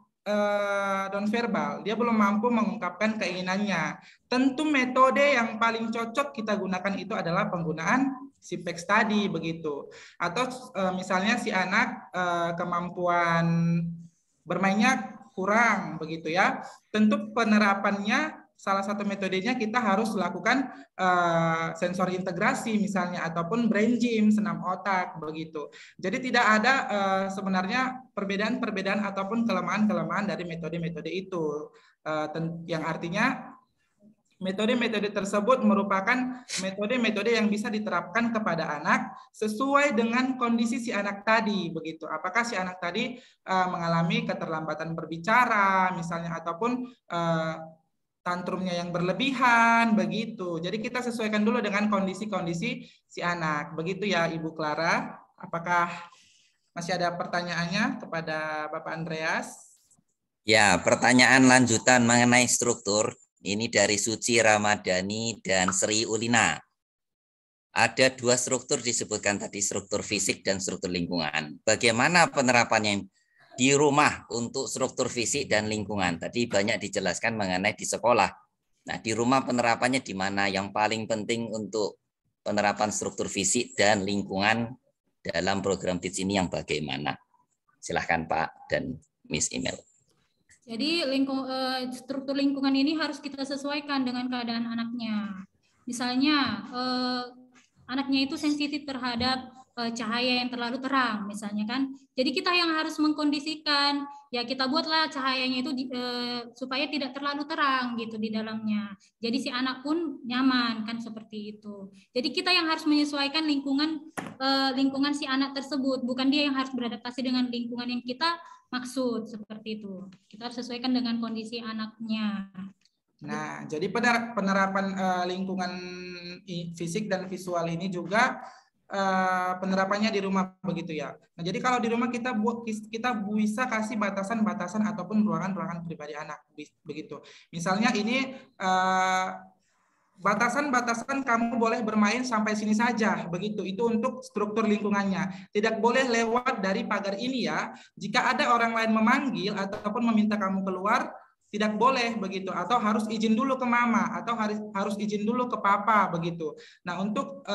nonverbal, dia belum mampu mengungkapkan keinginannya. Tentu metode yang paling cocok kita gunakan itu adalah penggunaan si PECS tadi begitu. Atau misalnya si anak kemampuan bermainnya kurang begitu ya. Tentu penerapannya salah satu metodenya kita harus lakukan sensori integrasi misalnya ataupun brain gym, senam otak begitu. Jadi tidak ada sebenarnya perbedaan-perbedaan ataupun kelemahan-kelemahan dari metode-metode itu. Yang artinya metode-metode tersebut merupakan metode-metode yang bisa diterapkan kepada anak sesuai dengan kondisi si anak tadi begitu. Apakah si anak tadi mengalami keterlambatan berbicara misalnya ataupun tantrumnya yang berlebihan begitu. Jadi kita sesuaikan dulu dengan kondisi-kondisi si anak. Begitu ya Ibu Clara. Apakah masih ada pertanyaannya kepada Bapak Andreas? Ya, pertanyaan lanjutan mengenai struktur. Ini dari Suci Ramadhani dan Sri Ulina. Ada dua struktur disebutkan tadi, struktur fisik dan struktur lingkungan. Bagaimana penerapannya di rumah untuk struktur fisik dan lingkungan? Tadi banyak dijelaskan mengenai di sekolah. Nah, di rumah penerapannya di mana? Yang paling penting untuk penerapan struktur fisik dan lingkungan dalam program TEACH ini yang bagaimana? Silahkan Pak dan Miss Email. Jadi struktur lingkungan ini harus kita sesuaikan dengan keadaan anaknya. Misalnya anaknya itu sensitif terhadap cahaya yang terlalu terang misalnya kan. Jadi kita yang harus mengkondisikan, ya kita buatlah cahayanya itu supaya tidak terlalu terang gitu di dalamnya. Jadi si anak pun nyaman kan seperti itu. Jadi kita yang harus menyesuaikan lingkungan si anak tersebut, bukan dia yang harus beradaptasi dengan lingkungan yang kita maksud seperti itu. Kita harus sesuaikan dengan kondisi anaknya. Nah, jadi penerapan lingkungan fisik dan visual ini juga penerapannya di rumah begitu ya. Nah, jadi kalau di rumah kita bisa kasih batasan-batasan ataupun ruangan-ruangan pribadi anak begitu. Misalnya ini batasan-batasan kamu boleh bermain sampai sini saja begitu. Itu untuk struktur lingkungannya. Tidak boleh lewat dari pagar ini ya. Jika ada orang lain memanggil ataupun meminta kamu keluar, tidak boleh begitu, atau harus izin dulu ke mama, atau harus izin dulu ke papa begitu. Nah, untuk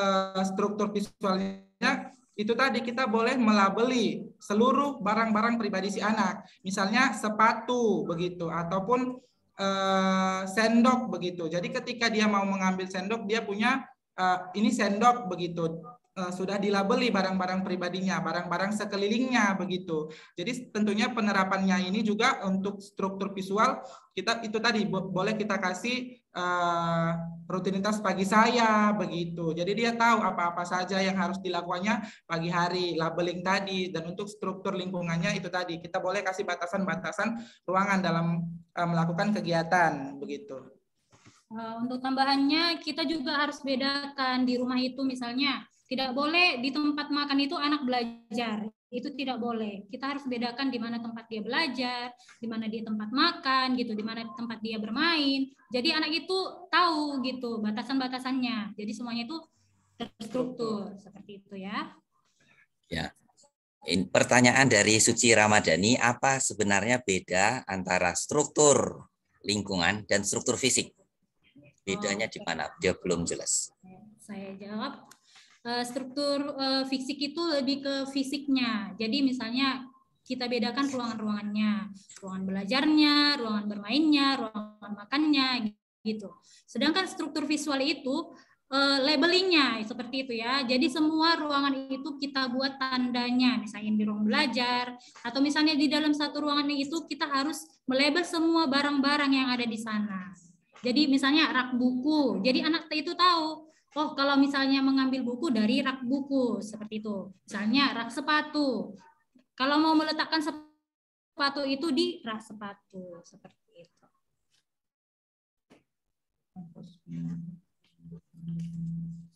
struktur visualnya itu tadi kita boleh melabeli seluruh barang-barang pribadi si anak, misalnya sepatu begitu, ataupun sendok begitu. Jadi ketika dia mau mengambil sendok, dia punya ini sendok begitu. Sudah dilabeli barang-barang pribadinya, barang-barang sekelilingnya begitu. Jadi tentunya penerapannya ini juga untuk struktur visual kita itu tadi boleh kita kasih rutinitas pagi saya begitu. Jadi dia tahu apa-apa saja yang harus dilakukannya pagi hari, labeling tadi. Dan untuk struktur lingkungannya itu tadi kita boleh kasih batasan-batasan ruangan dalam melakukan kegiatan begitu. Untuk tambahannya kita juga harus bedakan di rumah itu misalnya. Tidak boleh di tempat makan itu anak belajar, itu tidak boleh. Kita harus bedakan di mana tempat dia belajar, di mana dia tempat makan, gitu, di mana tempat dia bermain. Jadi anak itu tahu gitu batasan-batasannya. Jadi semuanya itu terstruktur seperti itu ya. Ya. Pertanyaan dari Suci Ramadhani, apa sebenarnya beda antara struktur lingkungan dan struktur fisik? Bedanya di mana? Dia belum jelas. Saya jawab. Struktur fisik itu lebih ke fisiknya. Jadi misalnya kita bedakan ruangan-ruangannya, ruangan belajarnya, ruangan bermainnya, ruangan makannya gitu. Sedangkan struktur visual itu labelingnya seperti itu ya. Jadi semua ruangan itu kita buat tandanya, misalnya di ruang belajar atau misalnya di dalam satu ruangan itu kita harus melabel semua barang-barang yang ada di sana. Jadi misalnya rak buku. Jadi anak itu tahu, oh kalau misalnya mengambil buku dari rak buku seperti itu. Misalnya rak sepatu. Kalau mau meletakkan sepatu itu di rak sepatu seperti itu.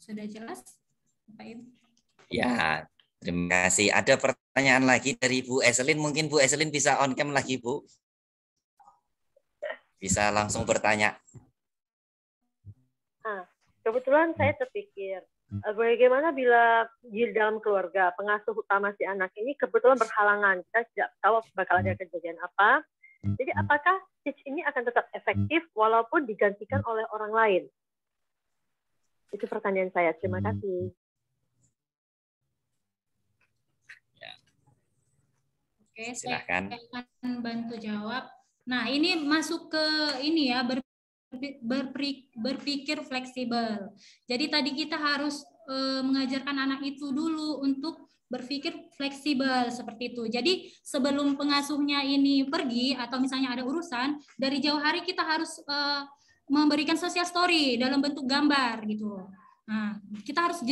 Sudah jelas, Pak Ibu? Ya, terima kasih. Ada pertanyaan lagi dari Bu Eselin. Mungkin Bu Eselin bisa on cam lagi, Bu. Bisa langsung bertanya. Kebetulan saya terpikir, bagaimana bila di dalam keluarga pengasuh utama si anak ini kebetulan berhalangan, kita tidak tahu bakal ada kejadian apa. Jadi apakah stitch ini akan tetap efektif walaupun digantikan oleh orang lain? Itu pertanyaan saya. Terima kasih. Oke, silakan. Saya akan bantu jawab. Nah, ini masuk ke ini ya, berpikir fleksibel. Jadi tadi kita harus mengajarkan anak itu dulu untuk berpikir fleksibel seperti itu. Jadi sebelum pengasuhnya ini pergi atau misalnya ada urusan, dari jauh hari kita harus memberikan social story dalam bentuk gambar gitu. Nah, kita harus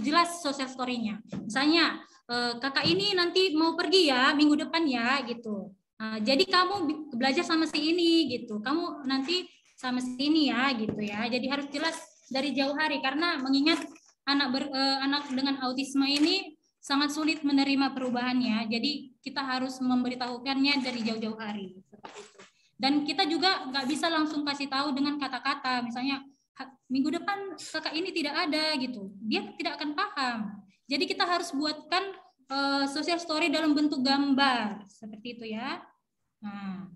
jelas social story-nya. Misalnya kakak ini nanti mau pergi ya minggu depan ya gitu. Nah, jadi kamu belajar sama si ini gitu. Kamu nanti sama sini ya gitu ya. Jadi harus jelas dari jauh hari karena mengingat anak dengan autisme ini sangat sulit menerima perubahannya. Jadi kita harus memberitahukannya dari jauh-jauh hari seperti itu. Dan kita juga nggak bisa langsung kasih tahu dengan kata-kata. Misalnya minggu depan kakak ini tidak ada gitu. Dia tidak akan paham. Jadi kita harus buatkan social story dalam bentuk gambar seperti itu ya. Nah,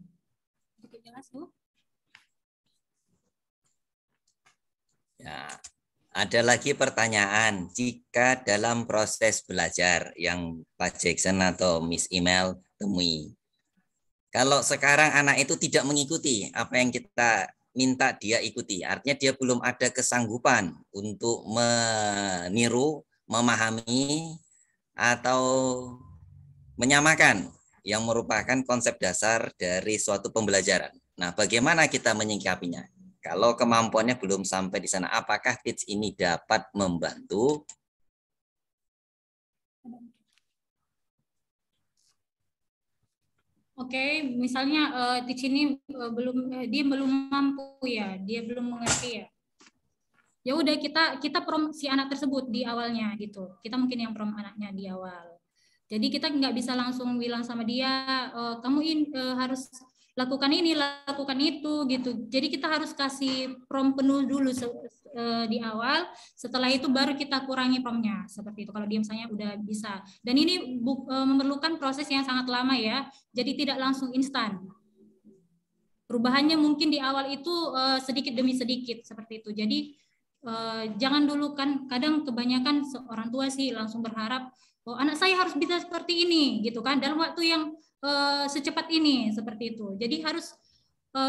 cukup jelas Bu. Ya, ada lagi pertanyaan. Jika dalam proses belajar yang Pak Jackson atau Miss Email temui, kalau sekarang anak itu tidak mengikuti apa yang kita minta dia ikuti. Artinya dia belum ada kesanggupan untuk meniru, memahami, atau menyamakan yang merupakan konsep dasar dari suatu pembelajaran. Nah, bagaimana kita menyikapinya? Kalau kemampuannya belum sampai di sana, apakah tips ini dapat membantu? Oke, misalnya di sini dia belum mampu ya, dia belum mengerti ya. Ya udah kita prom si anak tersebut di awalnya gitu. Kita mungkin yang prom anaknya di awal. Jadi kita nggak bisa langsung bilang sama dia, kamu harus lakukan ini, lakukan itu gitu. Jadi kita harus kasih prom penuh dulu di awal. Setelah itu baru kita kurangi promnya seperti itu. Kalau dia misalnya udah bisa. Dan ini memerlukan proses yang sangat lama ya. Jadi tidak langsung instan. Perubahannya mungkin di awal itu sedikit demi sedikit seperti itu. Jadi jangan dulu kan. Kadang kebanyakan orang tua sih langsung berharap, oh anak saya harus bisa seperti ini gitu kan. Dalam waktu yang secepat ini seperti itu. Jadi harus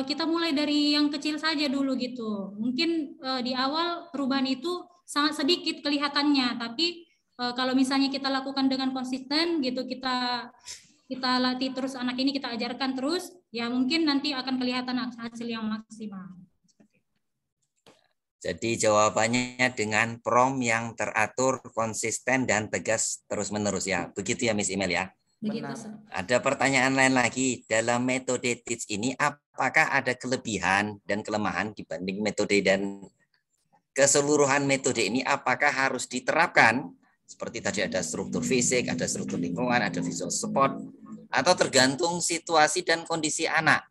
kita mulai dari yang kecil saja dulu gitu. Mungkin di awal perubahan itu sangat sedikit kelihatannya, tapi kalau misalnya kita lakukan dengan konsisten gitu, kita latih terus anak ini, kita ajarkan terus, ya mungkin nanti akan kelihatan hasil yang maksimal. Jadi jawabannya dengan prom yang teratur, konsisten, dan tegas terus-menerus ya. Begitu ya Miss Imel ya? Begitu. Ada pertanyaan lain lagi. Dalam metode TEACH ini apakah ada kelebihan dan kelemahan dibanding metode, dan keseluruhan metode ini apakah harus diterapkan? Seperti tadi ada struktur fisik, ada struktur lingkungan, ada visual support, atau tergantung situasi dan kondisi anak?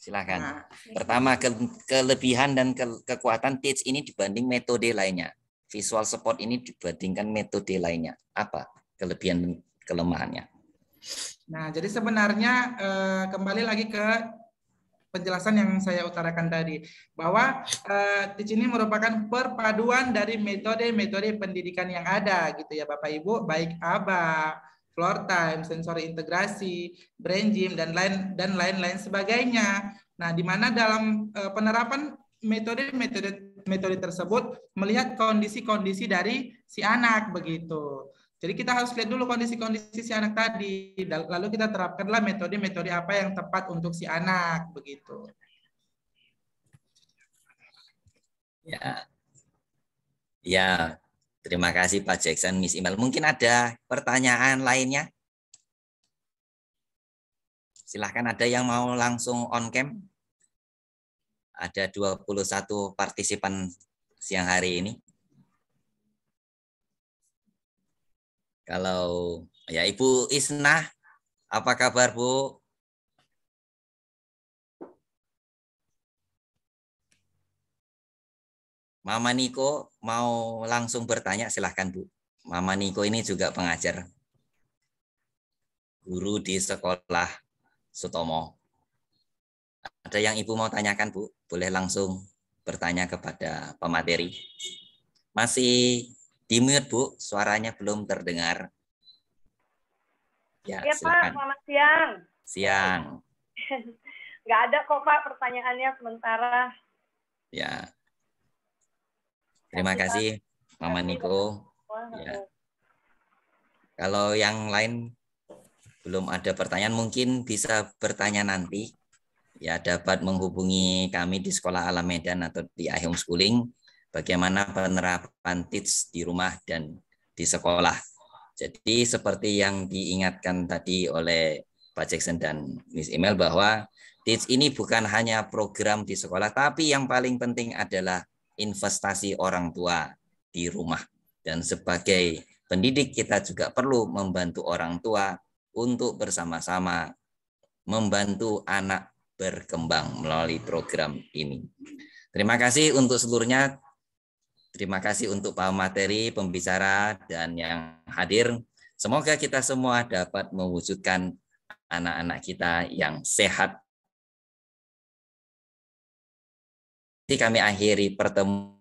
Silakan. Pertama, kelebihan dan kekuatan TEACH ini dibanding metode lainnya. Visual support ini dibandingkan metode lainnya. Apa kelebihan dan kelemahannya? Nah, jadi sebenarnya kembali lagi ke penjelasan yang saya utarakan tadi, bahwa TEACH ini merupakan perpaduan dari metode-metode pendidikan yang ada gitu ya Bapak Ibu, baik ABA, floor time, sensori integrasi, brain gym, dan lain-lain sebagainya. Nah, di mana dalam penerapan metode tersebut melihat kondisi-kondisi dari si anak begitu. Jadi kita harus lihat dulu kondisi-kondisi si anak tadi, lalu kita terapkanlah metode-metode apa yang tepat untuk si anak begitu. Ya, ya. Terima kasih Pak Jackson, Miss Imel. Mungkin ada pertanyaan lainnya? Silahkan, ada yang mau langsung on cam? Ada 21 partisipan siang hari ini. Kalau ya Ibu Isnah, apa kabar Bu? Mama Niko mau langsung bertanya, silahkan Bu. Mama Niko ini juga pengajar, guru di sekolah Sutomo. Ada yang Ibu mau tanyakan Bu? Boleh langsung bertanya kepada pemateri. Masih di mute Bu, suaranya belum terdengar. Ya, Ya Pak, selamat siang. Siang. Nggak ada kok Pak pertanyaannya sementara. Ya. Terima kasih Mama Niko. Ya. Kalau yang lain belum ada pertanyaan, mungkin bisa bertanya nanti. Ya, dapat menghubungi kami di Sekolah Alam Medan atau di iHomeschooling bagaimana penerapan TEACH di rumah dan di sekolah. Jadi seperti yang diingatkan tadi oleh Pak Jackson dan Miss Imel, bahwa TEACH ini bukan hanya program di sekolah, tapi yang paling penting adalah investasi orang tua di rumah. Dan sebagai pendidik kita juga perlu membantu orang tua untuk bersama-sama membantu anak berkembang melalui program ini. Terima kasih untuk seluruhnya. Terima kasih untuk Pak Materi, pembicara, dan yang hadir. Semoga kita semua dapat mewujudkan anak-anak kita yang sehat. Kami akhiri pertemuan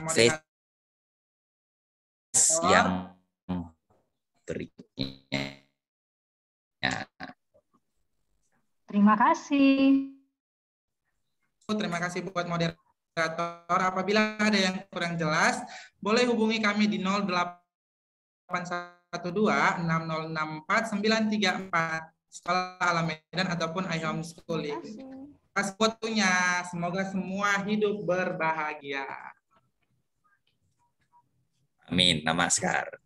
face yang berikutnya. Terima kasih. Terima kasih buat moderator. Apabila ada yang kurang jelas, boleh hubungi kami di 0812 6064 934 Sekolah Alam Medan ataupun iHomeschooling. Terima kasih waktunya. Semoga semua hidup berbahagia. Amin. Namaskar.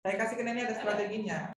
Saya kasih ke Neni ada strateginya.